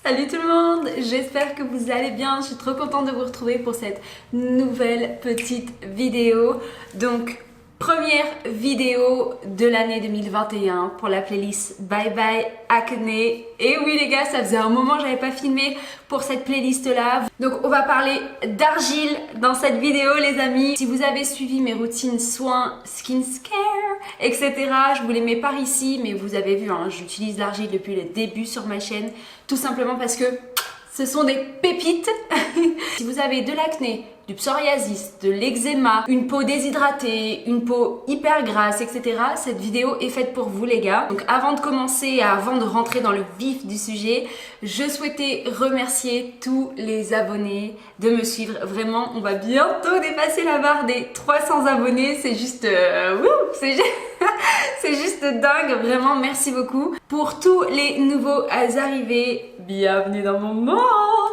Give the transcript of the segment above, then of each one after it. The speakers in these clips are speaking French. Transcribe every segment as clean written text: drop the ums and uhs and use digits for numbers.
Salut tout le monde, j'espère que vous allez bien, je suis trop contente de vous retrouver pour cette nouvelle petite vidéo. Donc, première vidéo de l'année 2021 pour la playlist Bye Bye Acné. Et oui les gars, ça faisait un moment que j'avais pas filmé pour cette playlist là. Donc on va parler d'argile dans cette vidéo les amis. Si vous avez suivi mes routines soins, skincare, etc. Je vous les mets par ici, mais vous avez vu, hein, j'utilise l'argile depuis le début sur ma chaîne. Tout simplement parce que ce sont des pépites. Si vous avez de l'acné, du psoriasis, de l'eczéma, une peau déshydratée, une peau hyper grasse, etc. cette vidéo est faite pour vous les gars. Donc avant de commencer, avant de rentrer dans le vif du sujet, je souhaitais remercier tous les abonnés de me suivre. Vraiment, on va bientôt dépasser la barre des 300 abonnés. C'est juste... c'est juste dingue, vraiment merci beaucoup. Pour tous les nouveaux arrivés, bienvenue dans mon monde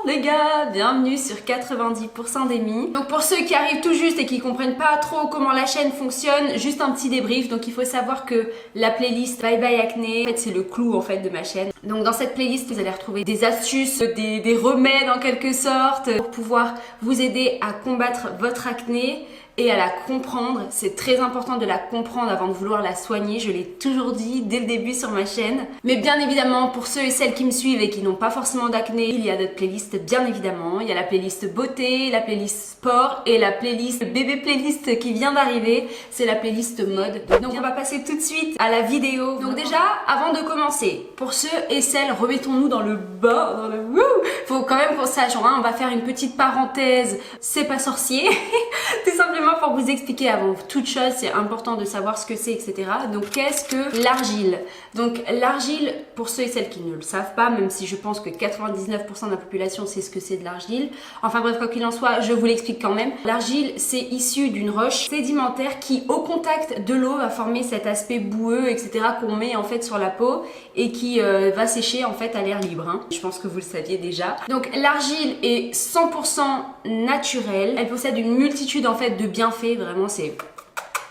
les gars, bienvenue sur 90% d'Emmy. Donc pour ceux qui arrivent tout juste et qui comprennent pas trop comment la chaîne fonctionne, juste un petit débrief. Donc il faut savoir que la playlist Bye Bye Acné, en fait c'est le clou en fait de ma chaîne. Donc dans cette playlist vous allez retrouver des astuces, des remèdes en quelque sorte pour pouvoir vous aider à combattre votre acné et à la comprendre. C'est très important de la comprendre avant de vouloir la soigner, je l'ai toujours dit dès le début sur ma chaîne. Mais bien évidemment, pour ceux et celles qui me suivent et qui n'ont pas forcément d'acné, il y a d'autres playlists bien évidemment. Il y a la playlist beauté, la playlist sport et la playlist bébé playlist qui vient d'arriver, c'est la playlist mode. Donc on va passer tout de suite à la vidéo. Donc déjà, avant de commencer, pour ceux et celles, remettons-nous dans le bas, dans le wouh, faut quand même qu'on sache, hein, on va faire une petite parenthèse, c'est pas sorcier, tout simplement pour vous expliquer avant toute chose, c'est important de savoir ce que c'est, etc. Donc qu'est-ce que l'argile? Donc l'argile, pour ceux et celles qui ne le savent pas, même si je pense que 99% de la population sait ce que c'est de l'argile, enfin bref, quoi qu'il en soit, je vous l'explique quand même. L'argile, c'est issu d'une roche sédimentaire qui, au contact de l'eau, va former cet aspect boueux, etc. qu'on met en fait sur la peau et qui va sécher en fait à l'air libre. Hein. Je pense que vous le saviez déjà. Donc l'argile est 100% naturelle. Elle possède une multitude en fait de bienfaits, vraiment c'est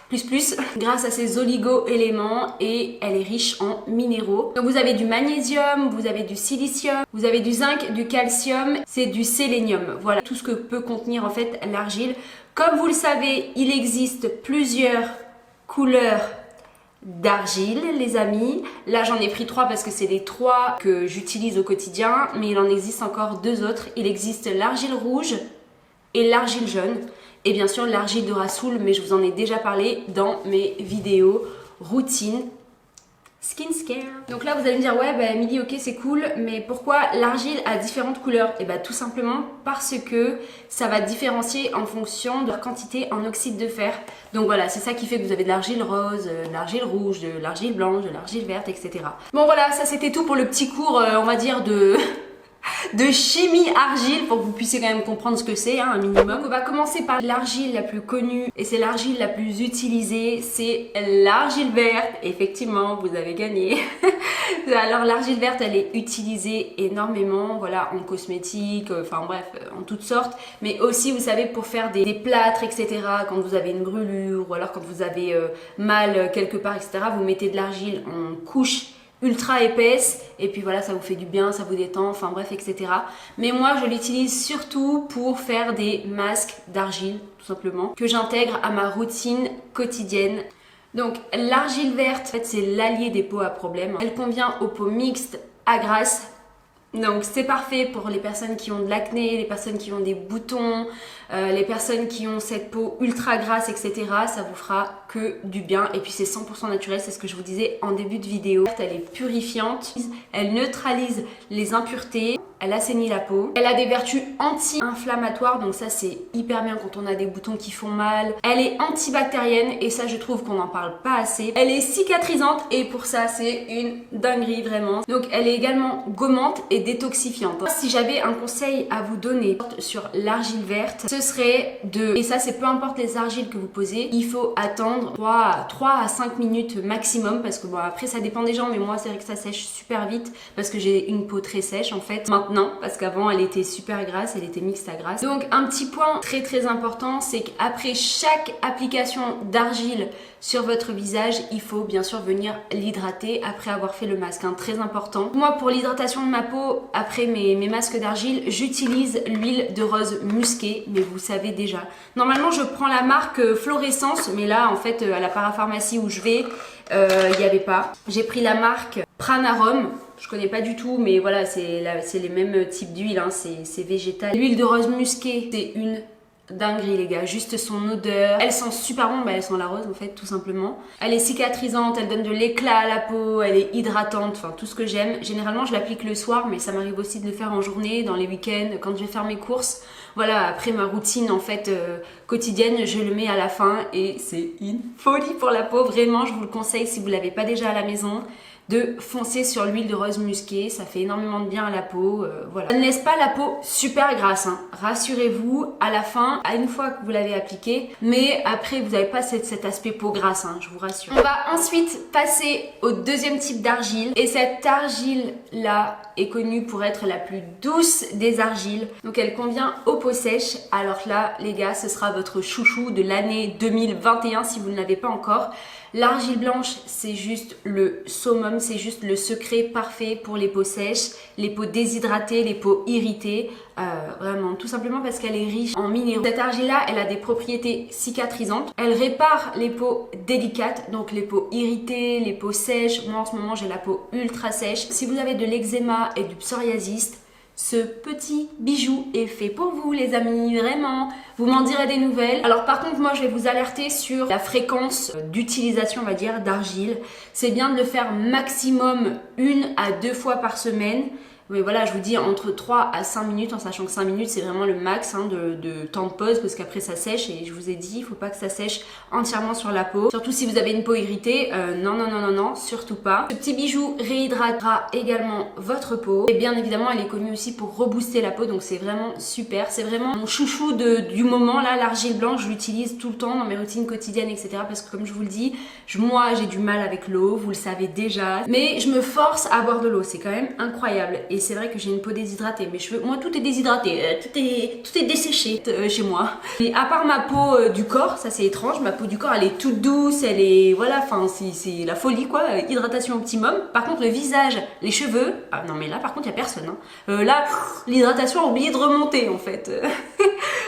plus grâce à ses oligo-éléments et elle est riche en minéraux. Donc vous avez du magnésium, vous avez du silicium, vous avez du zinc, du calcium, c'est du sélénium. Voilà tout ce que peut contenir en fait l'argile. Comme vous le savez, il existe plusieurs couleurs d'argile les amis. Là j'en ai pris 3 parce que c'est les 3 que j'utilise au quotidien, mais il en existe encore 2 autres. Il existe l'argile rouge et l'argile jaune. Et bien sûr l'argile de Rassoul, mais je vous en ai déjà parlé dans mes vidéos routine skincare. Donc là vous allez me dire ouais bah Emily ok c'est cool, mais pourquoi l'argile a différentes couleurs? Et bah tout simplement parce que ça va différencier en fonction de la quantité en oxyde de fer. Donc voilà, c'est ça qui fait que vous avez de l'argile rose, de l'argile rouge, de l'argile blanche, de l'argile verte, etc. Bon voilà, ça c'était tout pour le petit cours on va dire de chimie argile pour que vous puissiez quand même comprendre ce que c'est, hein, un minimum. Donc on va commencer par l'argile la plus connue et c'est l'argile la plus utilisée, c'est l'argile verte. Effectivement, vous avez gagné. Alors l'argile verte, elle est utilisée énormément, voilà, en cosmétique, enfin bref, en toutes sortes, mais aussi vous savez pour faire des plâtres, etc. Quand vous avez une brûlure ou alors quand vous avez mal quelque part, etc. Vous mettez de l'argile en couche ultra épaisse et puis voilà ça vous fait du bien, ça vous détend, enfin bref etc. Mais moi je l'utilise surtout pour faire des masques d'argile tout simplement que j'intègre à ma routine quotidienne. Donc l'argile verte en fait c'est l'allié des peaux à problème. Elle convient aux peaux mixtes à grasses. Donc c'est parfait pour les personnes qui ont de l'acné, les personnes qui ont des boutons, les personnes qui ont cette peau ultra grasse, etc. Ça vous fera que du bien. Et puis c'est 100% naturel, c'est ce que je vous disais en début de vidéo. Elle est purifiante, elle neutralise les impuretés, elle assainit la peau. Elle a des vertus anti-inflammatoires, donc ça c'est hyper bien quand on a des boutons qui font mal. Elle est antibactérienne et ça je trouve qu'on n'en parle pas assez. Elle est cicatrisante et pour ça c'est une dinguerie vraiment. Donc elle est également gommante et détoxifiante. Si j'avais un conseil à vous donner sur l'argile verte, ce serait de, et ça c'est peu importe les argiles que vous posez, il faut attendre attendre 3 à 5 minutes maximum parce que bon après ça dépend des gens mais moi c'est vrai que ça sèche super vite parce que j'ai une peau très sèche en fait maintenant parce qu'avant elle était super grasse, elle était mixte à grasse. Donc un petit point très important, c'est qu'après chaque application d'argile sur votre visage, il faut bien sûr venir l'hydrater après avoir fait le masque, hein, très important. Moi pour l'hydratation de ma peau, après mes masques d'argile, j'utilise l'huile de rose musquée, mais vous savez déjà. Normalement je prends la marque Florescence, mais là en fait à la parapharmacie où je vais, il n'y avait pas. J'ai pris la marque Pranarum. Je connais pas du tout, mais voilà, c'est les mêmes types d'huile, hein, c'est végétal. L'huile de rose musquée, c'est une dinguerie les gars, juste son odeur. Elle sent super bon, bah elle sent la rose en fait, tout simplement. Elle est cicatrisante, elle donne de l'éclat à la peau, elle est hydratante, enfin tout ce que j'aime. Généralement je l'applique le soir, mais ça m'arrive aussi de le faire en journée, dans les week-ends, quand je vais faire mes courses. Voilà, après ma routine en fait quotidienne, je le mets à la fin et c'est une folie pour la peau. Vraiment, je vous le conseille si vous l'avez pas déjà à la maison, de foncer sur l'huile de rose musquée, ça fait énormément de bien à la peau, voilà. Ça ne laisse pas la peau super grasse, hein. Rassurez-vous, à la fin, à une fois que vous l'avez appliqué, mais après vous n'avez pas cet aspect peau grasse, hein, je vous rassure. On va ensuite passer au deuxième type d'argile, et cette argile là est connue pour être la plus douce des argiles, donc elle convient aux peaux sèches. Alors là les gars, ce sera votre chouchou de l'année 2021 si vous ne l'avez pas encore. L'argile blanche, c'est juste le summum, c'est juste le secret parfait pour les peaux sèches, les peaux déshydratées, les peaux irritées, vraiment, tout simplement parce qu'elle est riche en minéraux. Cette argile-là, elle a des propriétés cicatrisantes, elle répare les peaux délicates, donc les peaux irritées, les peaux sèches. Moi en ce moment, j'ai la peau ultra sèche. Si vous avez de l'eczéma et du psoriasis, ce petit bijou est fait pour vous les amis, vraiment. Vous m'en direz des nouvelles. Alors par contre moi je vais vous alerter sur la fréquence d'utilisation on va dire d'argile. C'est bien de le faire maximum 1 à 2 fois par semaine. Mais voilà, je vous dis entre 3 à 5 minutes, en sachant que 5 minutes c'est vraiment le max hein, de temps de pause parce qu'après ça sèche et je vous ai dit, il faut pas que ça sèche entièrement sur la peau. Surtout si vous avez une peau irritée, non, surtout pas. Ce petit bijou réhydratera également votre peau et bien évidemment elle est connue aussi pour rebooster la peau, donc c'est vraiment super. C'est vraiment mon chouchou du moment là, l'argile blanche, je l'utilise tout le temps dans mes routines quotidiennes etc. Parce que comme je vous le dis, moi j'ai du mal avec l'eau, vous le savez déjà, mais je me force à boire de l'eau, c'est quand même incroyable. Et c'est vrai que j'ai une peau déshydratée, mes cheveux, moi tout est déshydraté, tout est desséché chez moi. Et à part ma peau du corps, ça c'est étrange, ma peau du corps elle est toute douce, elle est, voilà, enfin c'est la folie quoi, hydratation optimum. Par contre le visage, les cheveux, ah non mais là par contre il n'y a personne, hein. Là l'hydratation a oublié de remonter en fait.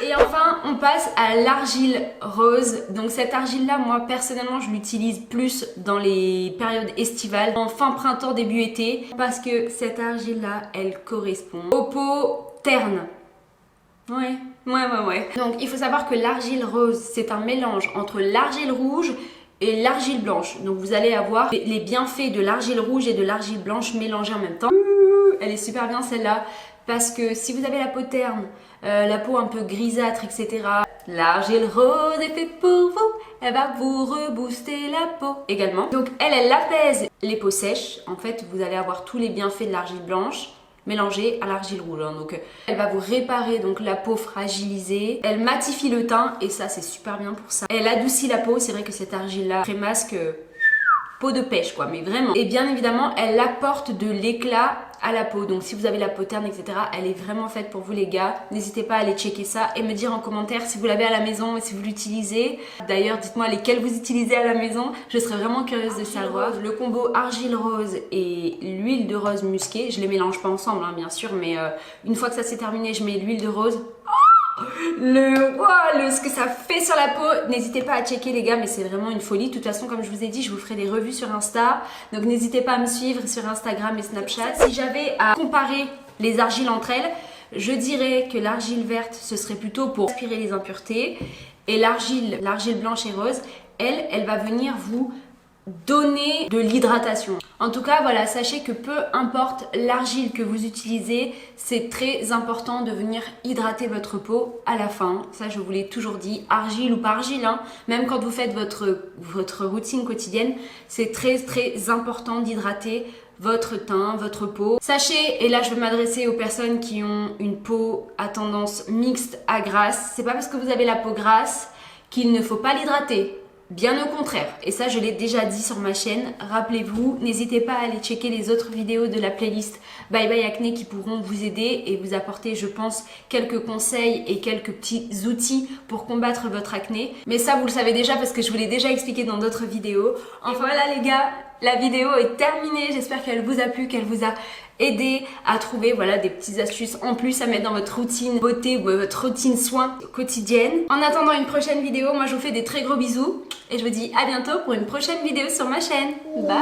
Et enfin on passe à l'argile rose. Donc cette argile là, moi personnellement je l'utilise plus dans les périodes estivales, en fin printemps, début été, parce que cette argile là elle correspond aux peaux ternes. Ouais. Donc il faut savoir que l'argile rose c'est un mélange entre l'argile rouge et l'argile blanche. Donc vous allez avoir les bienfaits de l'argile rouge et de l'argile blanche mélangés en même temps. Elle est super bien celle-là parce que si vous avez la peau terne, la peau un peu grisâtre etc., l'argile rose est faite pour vous. Elle va vous rebooster la peau également. Donc elle apaise les peaux sèches. En fait vous allez avoir tous les bienfaits de l'argile blanche mélangée à l'argile rouge, hein. Donc elle va vous réparer donc la peau fragilisée, elle matifie le teint et ça c'est super bien pour ça. Elle adoucit la peau, c'est vrai que cette argile là prémasque peau de pêche quoi, mais vraiment. Et bien évidemment elle apporte de l'éclat à la peau, donc si vous avez la peau terne etc, elle est vraiment faite pour vous les gars. N'hésitez pas à aller checker ça et me dire en commentaire si vous l'avez à la maison et si vous l'utilisez. D'ailleurs dites-moi lesquels vous utilisez à la maison, je serais vraiment curieuse de savoir. Le combo argile rose et l'huile de rose musquée, je les mélange pas ensemble hein, bien sûr, mais une fois que ça s'est terminé je mets l'huile de rose. Ce que ça fait sur la peau, n'hésitez pas à checker les gars, mais c'est vraiment une folie. De toute façon comme je vous ai dit, je vous ferai des revues sur Insta, donc n'hésitez pas à me suivre sur Instagram et Snapchat. Si j'avais à comparer les argiles entre elles, je dirais que l'argile verte ce serait plutôt pour aspirer les impuretés et l'argile blanche et rose, elle va venir vous donner de l'hydratation. En tout cas voilà, sachez que peu importe l'argile que vous utilisez, c'est très important de venir hydrater votre peau à la fin. Ça je vous l'ai toujours dit, argile ou pas argile hein, même quand vous faites votre routine quotidienne, c'est très important d'hydrater votre teint, votre peau. Sachez, et là je vais m'adresser aux personnes qui ont une peau à tendance mixte à grasse, c'est pas parce que vous avez la peau grasse qu'il ne faut pas l'hydrater. Bien au contraire, et ça je l'ai déjà dit sur ma chaîne, rappelez-vous, n'hésitez pas à aller checker les autres vidéos de la playlist Bye Bye Acné qui pourront vous aider et vous apporter, je pense, quelques conseils et quelques petits outils pour combattre votre acné. Mais ça vous le savez déjà parce que je vous l'ai déjà expliqué dans d'autres vidéos. Enfin voilà les gars, la vidéo est terminée, j'espère qu'elle vous a plu, qu'elle vous a aidé à trouver voilà, des petites astuces en plus à mettre dans votre routine beauté ou votre routine soins quotidienne. En attendant une prochaine vidéo, moi je vous fais des très gros bisous et je vous dis à bientôt pour une prochaine vidéo sur ma chaîne. Bye.